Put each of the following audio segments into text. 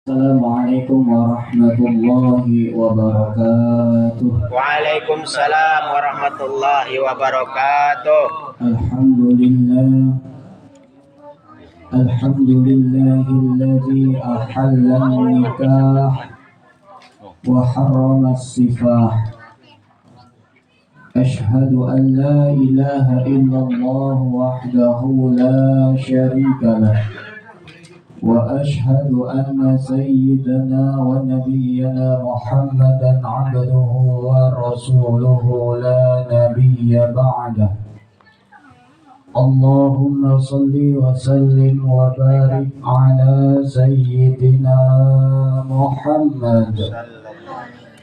Assalamualaikum warahmatullahi wabarakatuh. Waalaikumsalam warahmatullahi wabarakatuh. Alhamdulillah, alhamdulillahilladzi ahalla nikah wa harrama sifah. Ashhadu an la ilaha illallah wahdahu la syarika lah. وأشهد أن سيدنا ونبينا محمدا عبده ورسوله لا نبي بعده. اللهم صل وسلم وبارك على سيدنا محمد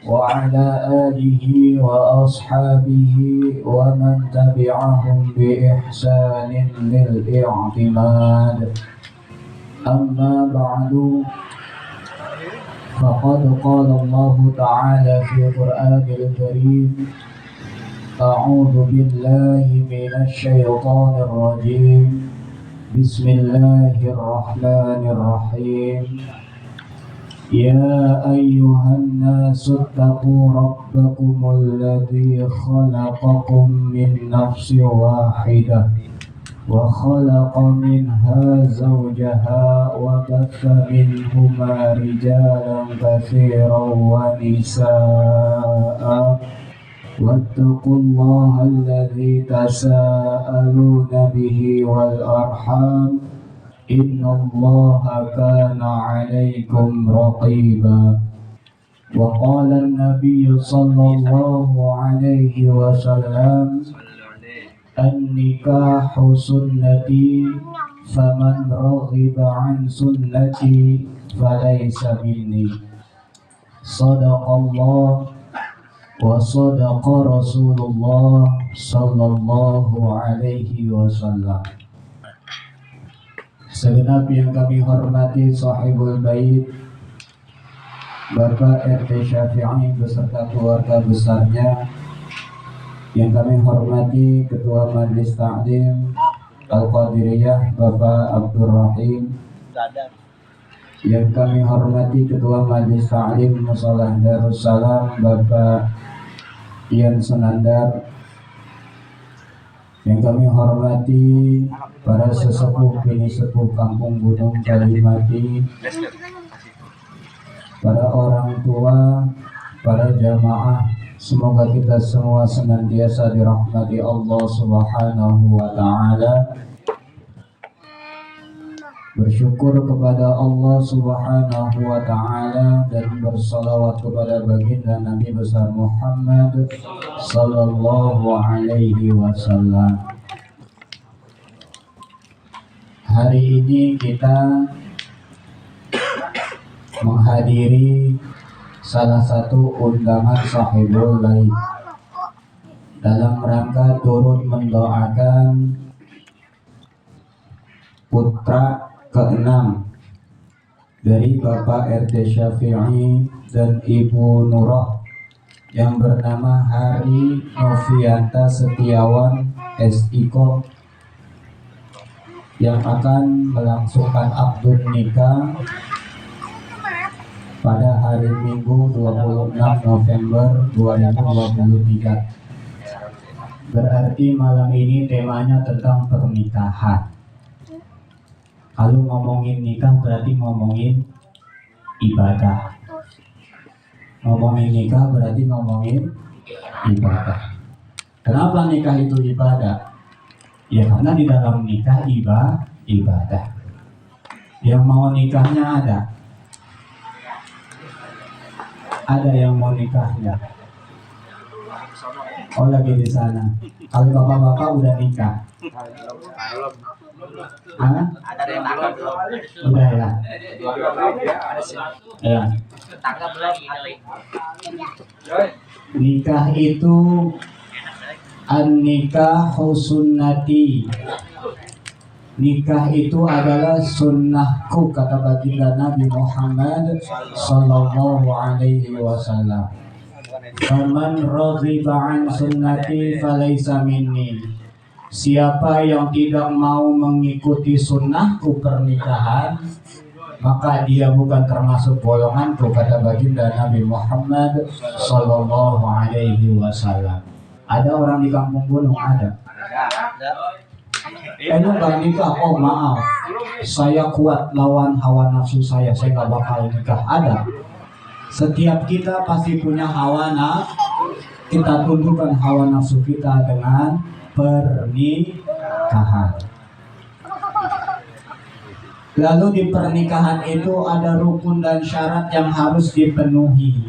وعلى آله وأصحابه ومن تبعهم بإحسان للاعتماد. أما بعد فقد قال الله تعالى في القرآن الكريم: أعوذ بالله من الشيطان الرجيم. بسم الله الرحمن الرحيم. يا أيها الناس اتقوا ربكم الذي خلقكم من نفس واحدة وخلق منها زوجها وبث منهما رجالا كثيرا ونساء واتقوا الله الذي تساءلون به والأرحام إن الله كان عليكم رقيبا. وقال النبي صلى الله عليه وسلم: النكاح سنتي فمن رغب عن سنتي فليس مني. صدق الله وصدق رسول الله صلى الله عليه وسلم. Segenap yang kami hormati sahibul bait, Bapak RT Syafi'i beserta keluarga besarnya, yang kami hormati Ketua Majelis Ta'lim Al-Qadiriyah Bapak Abdul Rahim, yang kami hormati Ketua Majelis Ta'lim Musolah Darussalam Bapak Ian Senandar, yang kami hormati para sesepuh bini sepuh Kampung Gunung Kalimati, para orang tua, para jamaah, semoga kita semua senantiasa dirahmati Allah Subhanahu wa Ta'ala. Bersyukur kepada Allah Subhanahu wa Ta'ala dan bersalawat kepada baginda Nabi besar Muhammad sallallahu alaihi wasallam. Hari ini kita menghadiri salah satu undangan sahibul bait dalam rangka turut mendoakan putra ke-6 dari Bapak RT Syafi'i dan Ibu Nurah yang bernama Hari Novianta Setiawan SIKO, yang akan melangsungkan akad nikah pada hari Minggu 26 November 2023. Berarti malam ini temanya tentang pernikahan. Kalau ngomongin nikah berarti ngomongin ibadah. Ngomongin nikah berarti ngomongin ibadah. Kenapa nikah itu ibadah? Ya karena di dalam nikah ibadah. Yang mau nikahnya ada. Ada yang mau nikahnya. Oh lagi di sana. Kalau bapak-bapak udah nikah. Hah? Ada yang tanggal belum? Udah ya. Ya. Tanggal belum? Nikah itu an-nikahu sunnati. Nikah itu adalah sunnahku, kata baginda Nabi Muhammad sallallahu alaihi wasallam. Faman raghiba an sunnati falaysa minni. Siapa yang tidak mau mengikuti sunnahku pernikahan, maka dia bukan termasuk golonganku, kata baginda Nabi Muhammad Sallallahu Alaihi Wasallam. Ada orang di kampung gunung? Ada. Lu gak nikah? Oh maaf, saya kuat lawan hawa nafsu saya gak bakal nikah. Ada. Setiap kita pasti punya hawa nafsu. Kita tundukkan hawa nafsu kita dengan pernikahan. Lalu di pernikahan itu ada rukun dan syarat yang harus dipenuhi.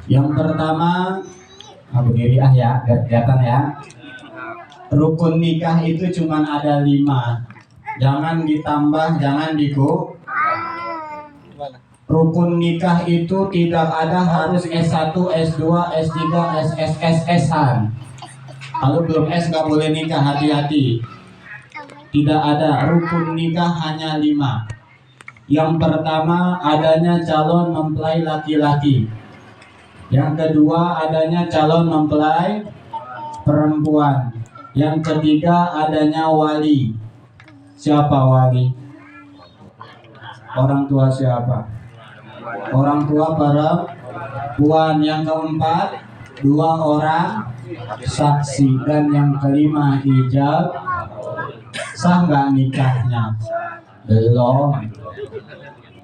Yang pertama, berdiri ya, kelihatan ya. Rukun nikah itu cuma ada 5. Jangan ditambah, jangan Rukun nikah itu tidak ada harus S1, S2, S3, SSS-an. Kalau belum S nggak boleh nikah, hati-hati. Tidak ada, rukun nikah hanya 5. Yang pertama adanya calon mempelai laki-laki. Yang kedua adanya calon mempelai perempuan. Yang ketiga adanya wali. Siapa wali? Orang tua siapa? Orang tua perempuan. Yang keempat 2 orang saksi. Dan yang kelima ijab. Sah nggak nikahnya? Belum.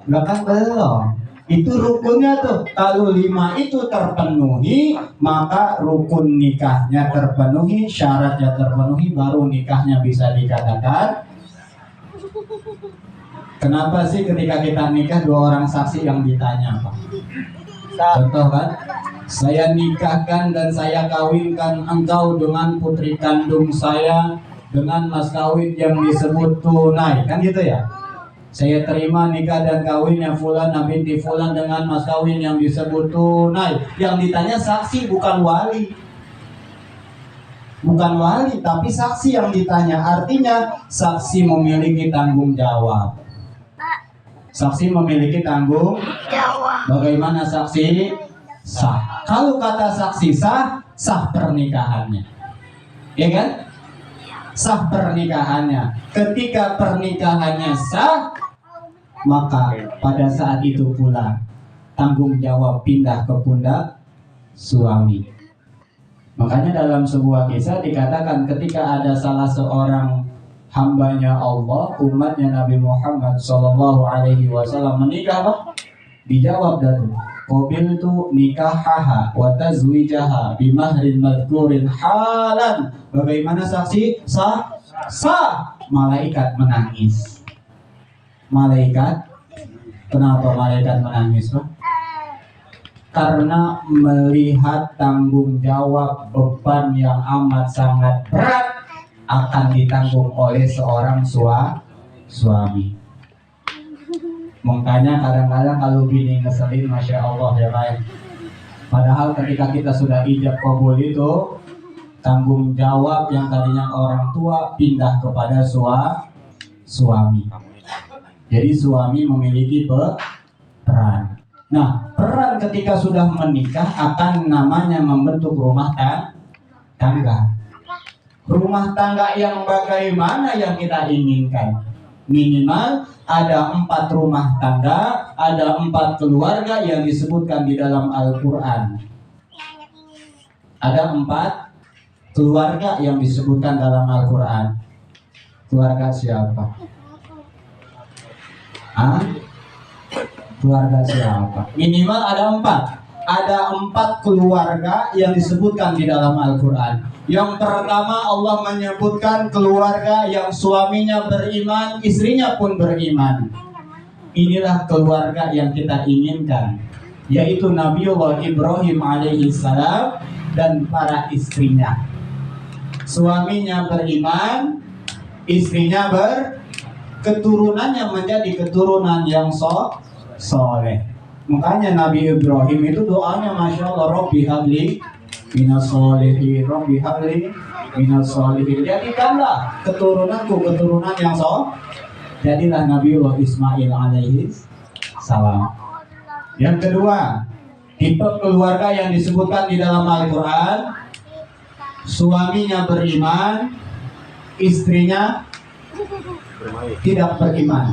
Nggak kan belum. Itu rukunnya tuh. Kalau 5 itu terpenuhi, maka rukun nikahnya terpenuhi, syaratnya terpenuhi, baru nikahnya bisa dikatakan. Kenapa sih ketika kita nikah 2 orang saksi yang ditanya, Pak? Contoh kan? Saya nikahkan dan saya kawinkan engkau dengan putri kandung saya dengan mas kawin yang disebut tunai, kan gitu ya? Saya terima nikah dan kawinnya Fulan binti Fulan dengan mas kawin yang disebut tunai. Yang ditanya saksi, bukan wali. Bukan wali, tapi saksi yang ditanya. Artinya saksi memiliki tanggung jawab. Saksi memiliki tanggung jawab. Bagaimana saksi? Sah. Kalau kata saksi sah, sah pernikahannya. Ya kan? Sah pernikahannya. Ketika pernikahannya sah, maka pada saat itu pula tanggung jawab pindah ke pundak suami. Makanya dalam sebuah kisah dikatakan ketika ada salah seorang hambanya Allah, umatnya Nabi Muhammad Sallallahu Alaihi Wasallam menikah, Pak? Dijawab datu, qabiltu nikahaha wa tazwijaha bimahrin madhkurin halan. Bagaimana saksi? Sah? Sah. Malaikat menangis. Malaikat? Kenapa malaikat menangis, Pak? Karena melihat tanggung jawab beban yang amat sangat berat akan ditanggung oleh seorang suami. Makanya kadang-kadang kalau bini ngeselin, Masya Allah ya lain. Padahal ketika kita sudah ijab kabul itu, tanggung jawab yang tadinya orang tua pindah kepada suami. Jadi suami memiliki peran. Nah, peran ketika sudah menikah akan namanya membentuk rumah tangga. Rumah tangga yang bagaimana yang kita inginkan? Minimal ada 4 rumah tangga, ada 4 keluarga yang disebutkan di dalam Al-Quran. Ada 4 keluarga yang disebutkan dalam Al-Quran. Keluarga siapa? Keluarga siapa? Minimal ada 4. Ada 4 keluarga yang disebutkan di dalam Al-Quran. Yang pertama Allah menyebutkan keluarga yang suaminya beriman, istrinya pun beriman. Inilah keluarga yang kita inginkan, yaitu Nabiullah Ibrahim alaihissalam dan para istrinya. Suaminya beriman, istrinya keturunannya menjadi keturunan yang soleh. Makanya Nabi Ibrahim itu doanya Masya Allah, Rabbi habli minas solihin, Rabbi habli minas solihin. Jadikanlah keturunanku keturunan yang jadilah Nabiullah Ismail alaihi salam. Yang kedua, tipe keluarga yang disebutkan di dalam Al-Quran, suaminya beriman, istrinya tidak beriman.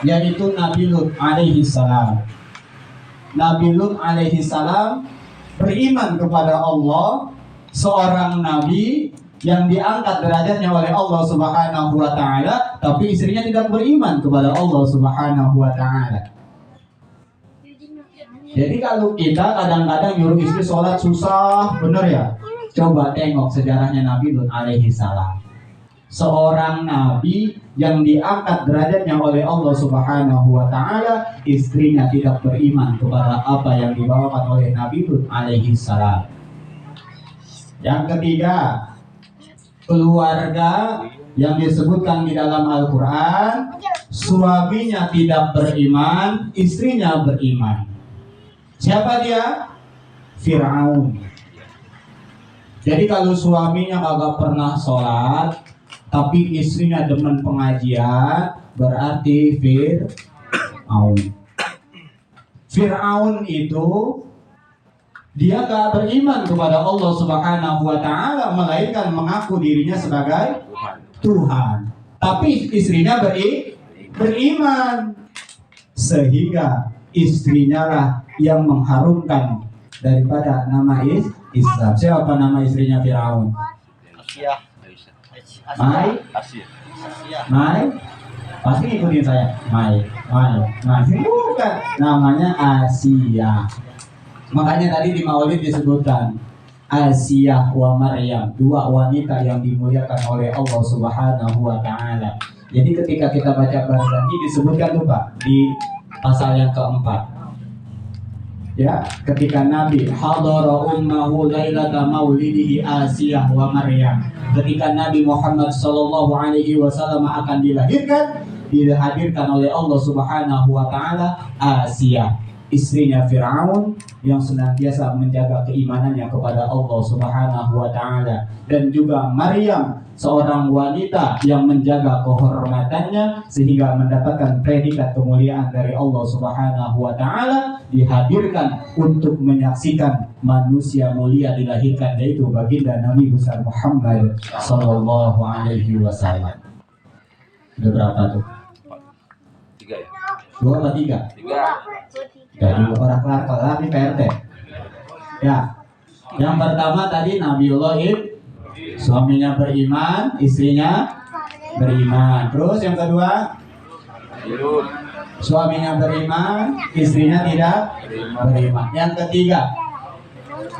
yaitu Nabi Lut alaihi salam. Nabi Lut alaihi salam beriman kepada Allah, seorang nabi yang diangkat derajatnya oleh Allah Subhanahu wa taala, tapi istrinya tidak beriman kepada Allah Subhanahu wa taala. Jadi kalau kita kadang-kadang nyuruh istri sholat susah, bener ya? Coba tengok sejarahnya Nabi Lut alaihi salam. Seorang nabi yang diangkat derajatnya oleh Allah Subhanahu wa taala, istrinya tidak beriman kepada apa yang dibawakan oleh Nabi Lut alaihi salam. Yang ketiga, keluarga yang disebutkan di dalam Al-Quran, suaminya tidak beriman, istrinya beriman. Siapa dia? Fir'aun. Jadi kalau suaminya kagak pernah sholat, tapi istrinya demen pengajian, berarti Fir'aun. Fir'aun itu dia gak beriman kepada Allah Subhanahu wa taala, melainkan mengaku dirinya sebagai Tuhan. Tapi istrinya beriman. Sehingga istrinya lah yang mengharumkan daripada nama Islam. Siapa nama istrinya Firaun? Mai. Pasti ikutin saya. Mai. Bukan. Namanya Asia. Makanya tadi di Maulid disebutkan Asia wa Maryam, dua wanita yang dimuliakan oleh Allah Subhanahu wa taala. Jadi ketika kita baca Barzanji disebutkan tuh Pak di pasal yang keempat. Ya, ketika Nabi hadara ummahu lailata maulidihi Asiyah wa Maryam. Ketika Nabi Muhammad sallallahu alaihi wasallam akan dilahirkan, dihadirkan oleh Allah Subhanahu wa taala Asiyah, istrinya Fir'aun yang senantiasa menjaga keimanannya kepada Allah Subhanahu wa taala, dan juga Maryam, seorang wanita yang menjaga kehormatannya sehingga mendapatkan predikat kemuliaan dari Allah Subhanahu wa taala, dihadirkan untuk menyaksikan manusia mulia dilahirkan, yaitu baginda Nabi besar Muhammad sallallahu alaihi wasallam. Ada berapa tuh? 3 ya? 2 atau 3? 3. Jadi orang kelar nih PRT. Ya. Yang pertama tadi Nabiullah suaminya beriman, istrinya beriman. Terus yang kedua, suaminya beriman, istrinya tidak beriman. Yang ketiga,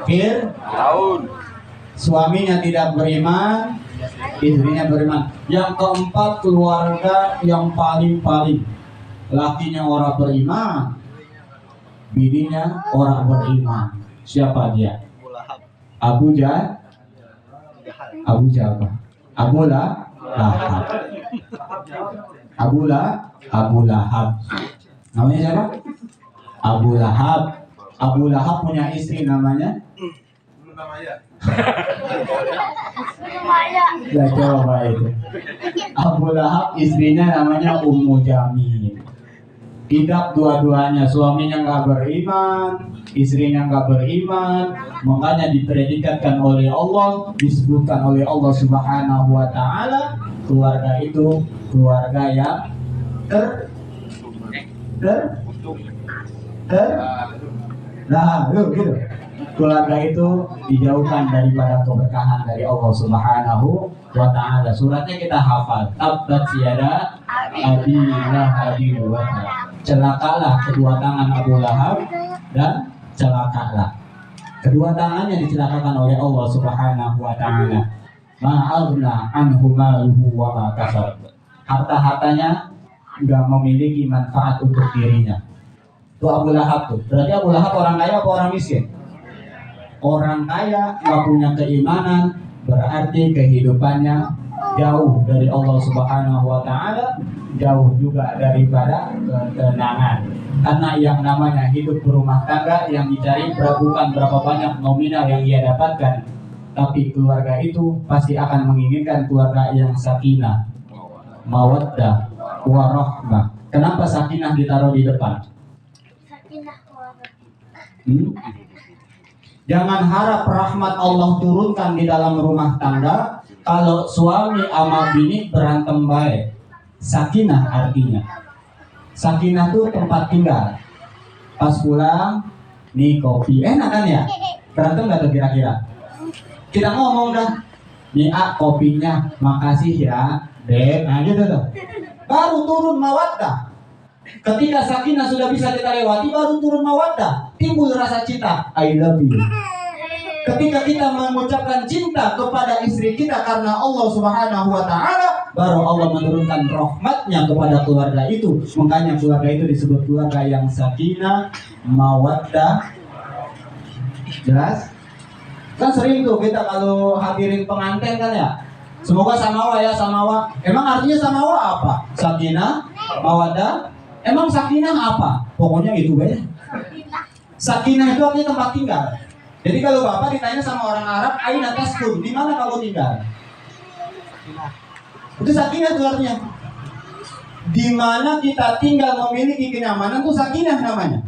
Fir'aun, suaminya tidak beriman, istrinya beriman. Yang keempat, keluarga yang paling-paling, lakinya orang beriman, bininya orang beriman. Siapa dia? Abu Jahal. Abu Lahab. Abu Lahab. Namanya siapa? Abu Lahab. Abu Lahab punya istri namanya? Ya coba itu. Abu Lahab istrinya namanya Ummu Jamil. Tidak dua-duanya, suaminya nggak beriman, istrinya nggak beriman, makanya dipredikatkan oleh Allah, disebutkan oleh Allah Subhanahu wa taala, keluarga itu keluarga yang gitu. Keluarga itu dijauhkan daripada keberkahan dari Allah Subhanahu wa taala. Suratnya kita hafal. Tabbat yada abi lahabin wa tab. Celakalah kedua tangan Abu Lahab dan celakalah. Kedua tangannya dicelakakan oleh Allah Subhanahu wa taala. Ma'aghna anhu maluhu wa ma kasab. Harta-hartanya enggak memiliki manfaat untuk dirinya. Itu Abu Lahab tuh. Berarti Abu Lahab orang kaya apa orang miskin? Orang kaya nggak punya keimanan, berarti kehidupannya jauh dari Allah Subhanahu wa taala, jauh juga daripada ketenangan. Karena yang namanya hidup berumah tangga yang dicari bukan berapa banyak nominal yang ia dapatkan, tapi keluarga itu pasti akan menginginkan keluarga yang sakinah, mawaddah, warahmah. Kenapa sakinah ditaruh di depan? Jangan harap rahmat Allah turunkan di dalam rumah tangga kalau suami sama bini berantem baik. Sakinah artinya Sakinah tuh tempat tinggal. Pas pulang, nih kopi. Enak kan ya? Berantem nggak tuh kira-kira? Kita ngomong dah. Nih A kopinya, makasih ya, Dek. Nah gitu tuh. Baru turun mawaddah. Ketika sakinah sudah bisa kita lewati, baru turun mawaddah. Timbul rasa cinta. I love you. Ketika kita mengucapkan cinta kepada istri kita karena Allah Subhanahu wa Ta'ala, baru Allah menurunkan rahmatnya kepada keluarga itu. Makanya keluarga itu disebut keluarga yang sakinah, mawaddah. Jelas? Kan sering tuh kita kalau hadirin pengantin kan ya, semoga samawa ya, samawa. Emang artinya samawa apa? Sakinah, mawaddah. Emang sakinah apa? Pokoknya itu beda. Sakinah itu artinya tempat tinggal. Jadi kalau Bapak ditanya sama orang Arab, aina taskun, di mana kamu tinggal? Itu sakinah itu artinya. Di mana kita tinggal memiliki kenyamanan itu sakinah namanya.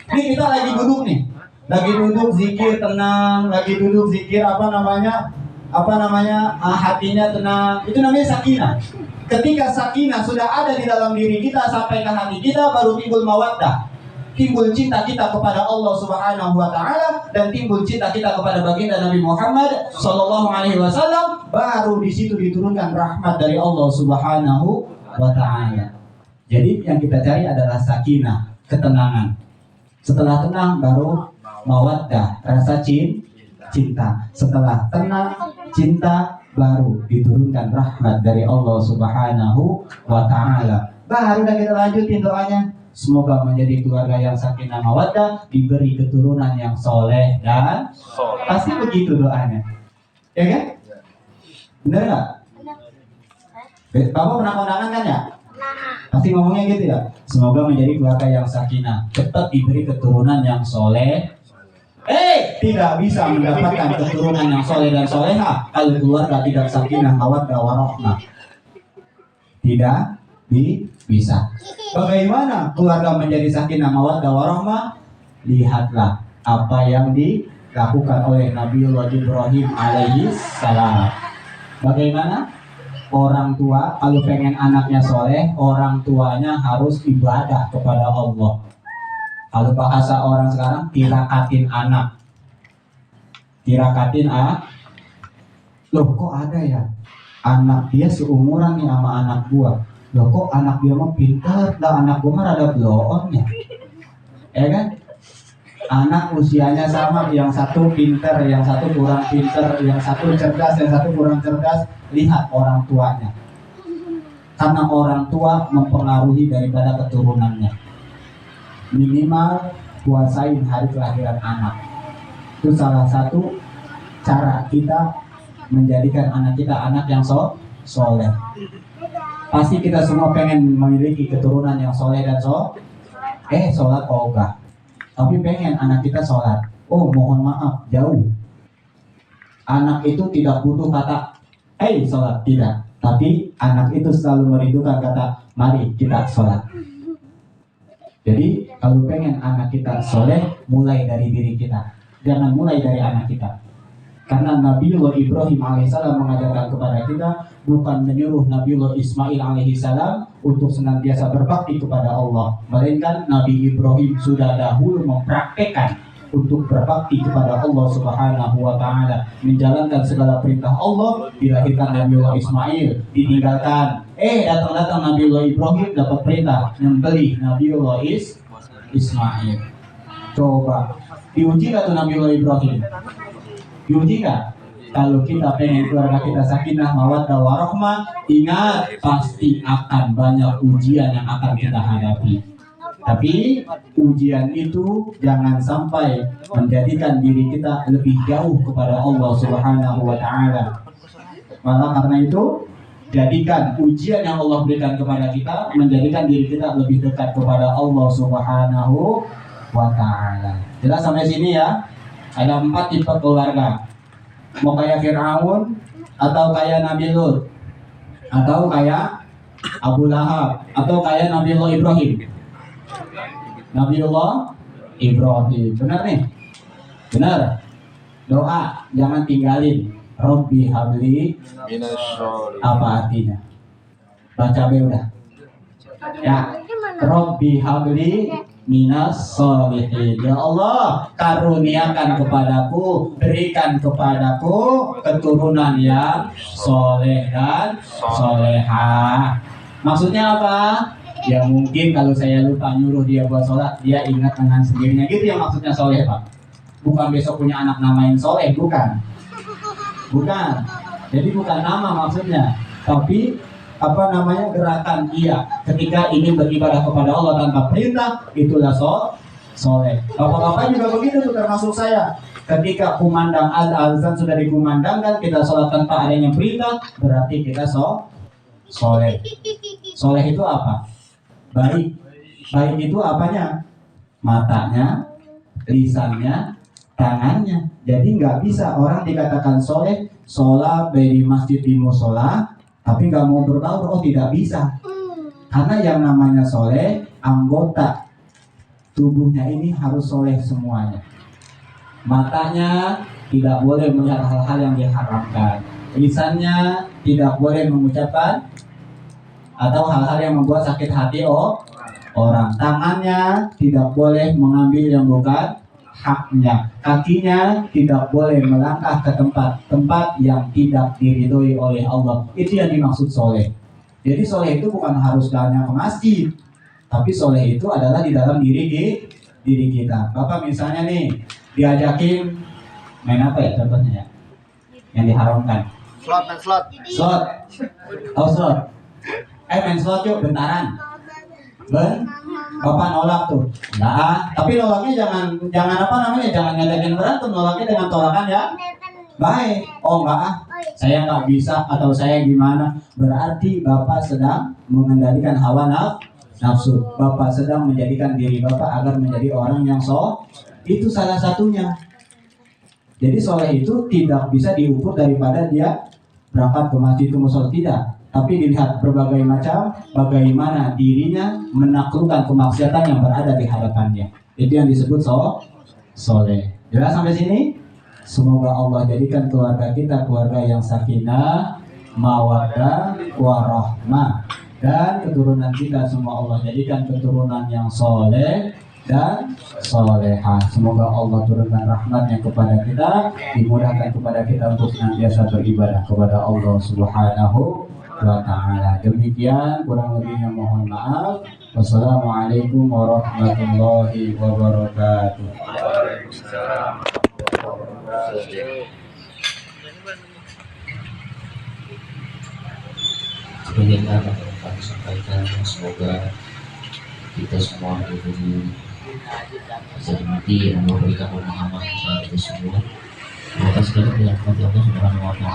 Ini kita lagi duduk nih. Lagi duduk zikir tenang, lagi duduk zikir hatinya tenang. Itu namanya sakinah. Ketika sakinah sudah ada di dalam diri kita sampai ke hati kita, baru timbul mawaddah. Timbul cinta kita kepada Allah Subhanahu wa Ta'ala dan timbul cinta kita kepada baginda Nabi Muhammad sallallahu alaihi wasallam, baru di situ diturunkan rahmat dari Allah Subhanahu wa Ta'ala. Jadi yang kita cari adalah sakinah, ketenangan. Setelah tenang baru mawaddah, rasa cinta. Setelah tenang, cinta, baru diturunkan rahmat dari Allah Subhanahu wa Ta'ala. Baru dah kita lanjutin doanya. Semoga menjadi keluarga yang sakinah mawaddah, diberi keturunan yang soleh dan pasti begitu doanya, ya kan? Bener nggak? Bapak pernah kondangan kan ya? Pasti ngomongnya gitu ya. Semoga menjadi keluarga yang sakinah, cepat diberi keturunan yang soleh. Tidak bisa mendapatkan keturunan yang soleh dan soleha kalau keluarga tidak sakinah mawaddah warahmah. Tidak bisa. Bagaimana keluarga menjadi sakinah mawaddah warahmah? Lihatlah apa yang dilakukan oleh Nabiullah Ibrahim alaihi salam. Bagaimana? Orang tua kalau pengen anaknya soleh, orang tuanya harus ibadah kepada Allah. Kalau bahasa orang sekarang, tirakatin anak. Loh kok ada ya? Anak dia seumuran nih sama anak gua. Loh kok anak dia mah pintar, lah anak gua mah rada bloon ya. Ya kan? Anak usianya sama, yang satu pintar, yang satu kurang pintar, yang satu cerdas, yang satu kurang cerdas. Lihat orang tuanya. Karena orang tua mempengaruhi daripada keturunannya. Minimal puasain hari kelahiran anak. Itu salah satu cara kita menjadikan anak kita anak yang soleh. Pasti kita semua pengen memiliki keturunan yang soleh dan sholat ogah. Tapi pengen anak kita sholat. Oh mohon maaf, jauh. Anak itu tidak butuh kata sholat, tidak. Tapi anak itu selalu merindukan kata mari kita sholat. Jadi kalau pengen anak kita soleh, mulai dari diri kita. Jangan mulai dari anak kita. Karena Nabiullah Ibrahim alaihissalam mengajarkan kepada kita, bukan menyuruh Nabiullah Ismail alaihissalam untuk senantiasa berbakti kepada Allah, melainkan Nabi Ibrahim sudah dahulu mempraktekkan untuk berbakti kepada Allah Subhanahu wa Ta'ala, menjalankan segala perintah Allah. Dilahirkan Nabiullah Ismail, ditinggalkan. Datang Nabiullah Ibrahim dapat perintah membeli Nabiullah Ismail. Coba diuji nggak tuh Nabiullah Ibrahim? Diuji nggak? Kalau kita pengen keluarga kita sakinah mawaddah warahmah, ingat pasti akan banyak ujian yang akan kita hadapi. Tapi ujian itu jangan sampai menjadikan diri kita lebih jauh kepada Allah Subhanahu wa Ta'ala. Malah karena itu, jadikan ujian yang Allah berikan kepada kita menjadikan diri kita lebih dekat kepada Allah Subhanahu wa Ta'ala. Jelas sampai sini ya? Ada 4 tipe keluarga. Mau kayak Fir'aun, atau kayak Nabi Lut, atau kayak Abu Lahab, atau kayak Nabiullah Ibrahim. Nabiullah Ibrahim, benar nih? Benar. Doa jangan tinggalin. Robbi habli, apa artinya? Baca be udah. Ya. Rabbi habli minas sholihin. Ya Allah, karuniakan kepadaku, berikan kepadaku keturunan yang soleh dan solehah. Maksudnya apa? Ya mungkin kalau saya lupa nyuruh dia buat sholat, dia ingat dengan sendirinya. Gitu yang maksudnya soleh, Pak. Bukan besok punya anak namain soleh, bukan. Bukan. Jadi bukan nama maksudnya, tapi apa namanya, gerakan dia ketika ingin beribadah kepada Allah tanpa perintah, itulah soleh. Bapak-bapak juga begitu tuh, termasuk saya. Ketika kumandang azan sudah dikumandangkan, kita sholat tanpa adanya perintah, berarti kita soleh. Soleh itu apa? Baik. Baik itu apanya? Matanya, lisannya, tangannya. Jadi nggak bisa orang dikatakan soleh, sholat dari masjid di musola, tapi nggak mau berbaur. Oh, tidak bisa. Karena yang namanya soleh, anggota tubuhnya ini harus soleh semuanya. Matanya tidak boleh melihat hal-hal yang diharamkan. Lisannya tidak boleh mengucapkan atau hal-hal yang membuat sakit hati orang. Tangannya tidak boleh mengambil yang bukan haknya. Kakinya tidak boleh melangkah ke tempat-tempat yang tidak diridhoi oleh Allah. Itu yang dimaksud soleh. Jadi soleh itu bukan harus hanya ke masjid, tapi soleh itu adalah di dalam diri kita. Bapak misalnya nih diajakin main apa ya contohnya ya, yang diharamkan? Slot. Oh slot. Main slot yuk bentaran. Bapak nolak tuh. Nah, tapi nolaknya jangan apa namanya, jangan ngajakin berantem, nolaknya dengan tolakan ya baik. Oh enggak, saya nggak bisa atau saya gimana. Berarti Bapak sedang mengendalikan hawa nafsu. Bapak sedang menjadikan diri Bapak agar menjadi orang yang itu salah satunya. Jadi soleh itu tidak bisa diukur daripada dia berangkat ke masjid ke musola, tidak. Tapi dilihat berbagai macam bagaimana dirinya menaklukkan kemaksiatan yang berada di hadapannya. Itu yang disebut soleh. Jelas sampai sini? Semoga Allah jadikan keluarga kita keluarga yang sakinah, mawaddah, warahmah, dan keturunan kita semua Allah jadikan keturunan yang soleh dan solehah. Semoga Allah turunkan rahmatnya kepada kita, dimudahkan kepada kita untuk senantiasa beribadah kepada Allah Subhanahu wa ta'ala. Demikian, kurang lebihnya mohon maaf. Wassalamualaikum warahmatullahi wabarakatuh. Demikianlah yang kami sampaikan. Semoga kita semua diberi bisa dimengerti dan memberikan pemahaman kepada kita semua. Terima kasih sekali kepada Allah Subhanahu wa ta'ala.